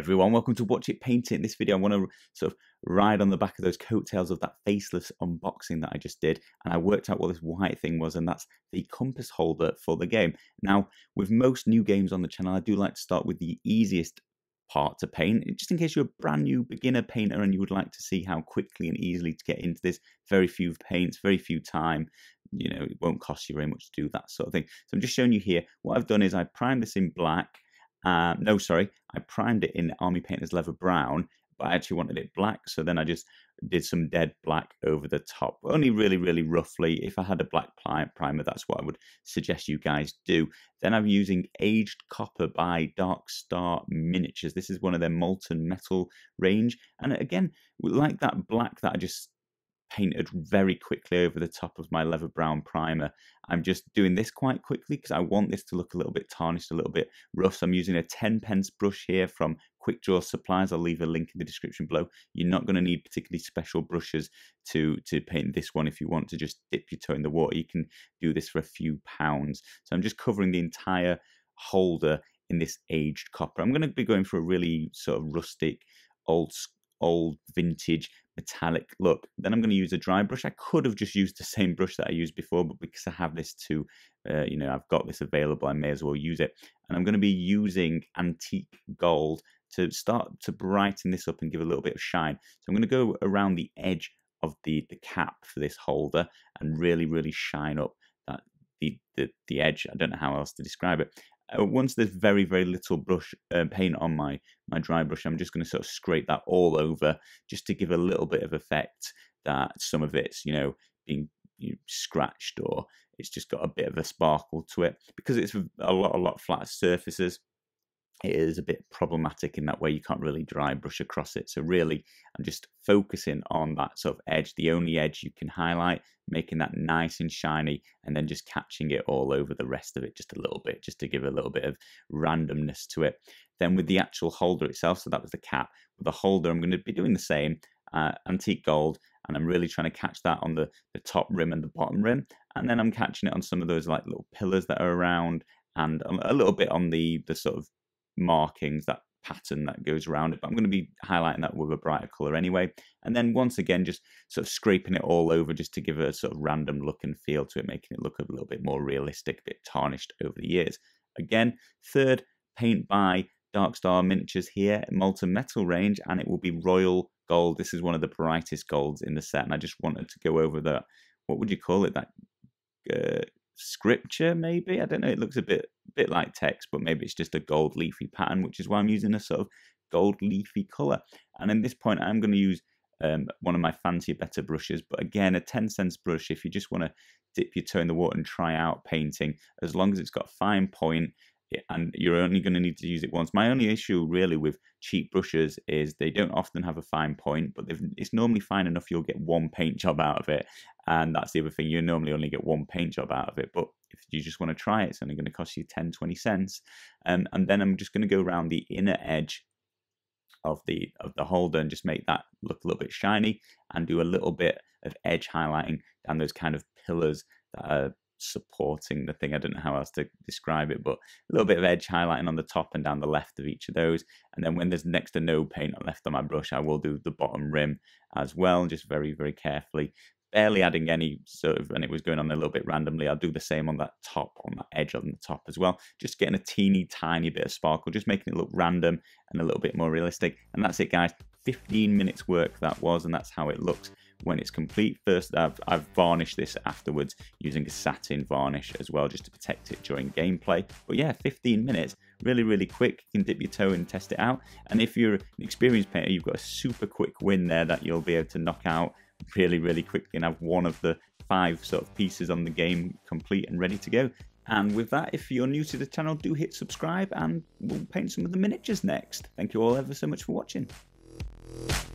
Hi everyone, welcome to Watch It Paint It. In this video I want to sort of ride on the back of those coattails of that Faceless unboxing that I just did, and I worked out what this white thing was, and that's the compass holder for the game. Now, with most new games on the channel, I do like to start with the easiest part to paint, just in case you're a brand new beginner painter and you would like to see how quickly and easily to get into this. Very few paints, very few time, it won't cost you very much to do that sort of thing. So I'm just showing you here. What I've done is I primed this in black. I primed it in Army Painter's Leather Brown, but I actually wanted it black, so then I just did some dead black over the top, only really roughly. If I had a black primer, that's what I would suggest you guys do. Then I'm using Aged Copper by Darkstar Miniatures. This is one of their molten metal range, and again, like that black that I just painted very quickly over the top of my leather brown primer, I'm just doing this quite quickly because I want this to look a little bit tarnished, a little bit rough. So I'm using a 10p brush here from Quickdraw supplies. I'll leave a link in the description below. You're not going to need particularly special brushes to paint this one. If you want to just dip your toe in the water, you can do this for a few pounds. So I'm just covering the entire holder in this aged copper. I'm going to be going for a really sort of rustic, old vintage metallic look. Then I'm going to use a dry brush. I could have just used the same brush that I used before, but because I have this too, I've got this available, I may as well use it. And I'm going to be using antique gold to start to brighten this up and give a little bit of shine. So I'm going to go around the edge of the cap for this holder and really shine up that the edge. I don't know how else to describe it. Once there's very little brush paint on my dry brush, I'm just going to sort of scrape that all over just to give a little bit of effect that some of it's being scratched, or it's just got a bit of a sparkle to it. Because it's a lot flatter surfaces, it is a bit problematic in that way. You can't really dry brush across it. So really, I'm just focusing on that sort of edge, the only edge you can highlight, making that nice and shiny, and then just catching it all over the rest of it just a little bit, just to give a little bit of randomness to it. Then with the actual holder itself, so that was the cap. With the holder, I'm going to be doing the same, antique gold, and I'm really trying to catch that on the top rim and the bottom rim. And then I'm catching it on some of those like little pillars that are around, and a little bit on the sort of markings, that pattern that goes around it, but I'm going to be highlighting that with a brighter color anyway. And then once again, just sort of scraping it all over just to give it a sort of random look and feel to it, making it look a little bit more realistic, a bit tarnished over the years. Again, third paint by Darkstar Miniatures here, Molten Metal range, and it will be Royal Gold. This is one of the brightest golds in the set, and I just wanted to go over that, what would you call it, that scripture maybe? I don't know, it looks a bit like text, but maybe it's just a gold leafy pattern, which is why I'm using a sort of gold leafy color. And at this point I'm going to use one of my fancier, better brushes, but again, a 10 cents brush if you just want to dip your toe in the water and try out painting, as long as it's got fine point, and you're only going to need to use it once. My only issue really with cheap brushes is they don't often have a fine point, but it's normally fine enough you'll get one paint job out of it, and that's the other thing, you normally only get one paint job out of it. But if you just want to try it, it's only going to cost you 10-20 cents. And then I'm just going to go around the inner edge of the holder and just make that look a little bit shiny, and do a little bit of edge highlighting down those kind of pillars that are supporting the thing. I don't know how else to describe it, but a little bit of edge highlighting on the top and down the left of each of those. And then when there's next to no paint left on my brush, I will do the bottom rim as well, just very carefully, barely adding any sort of, and it was going on a little bit randomly. I'll do the same on that top, on that edge on the top as well, just getting a tiny bit of sparkle, just making it look random and a little bit more realistic. And that's it, guys. 15 minutes work that was, and that's how it looks when it's complete. First, I've varnished this afterwards using a satin varnish as well, just to protect it during gameplay. But yeah, 15 minutes, really quick. You can dip your toe and test it out. And if you're an experienced painter, you've got a super quick win there that you'll be able to knock out really quickly and have one of the 5 sort of pieces on the game complete and ready to go. And with that, if you're new to the channel, do hit subscribe, and we'll paint some of the miniatures next. Thank you all ever so much for watching.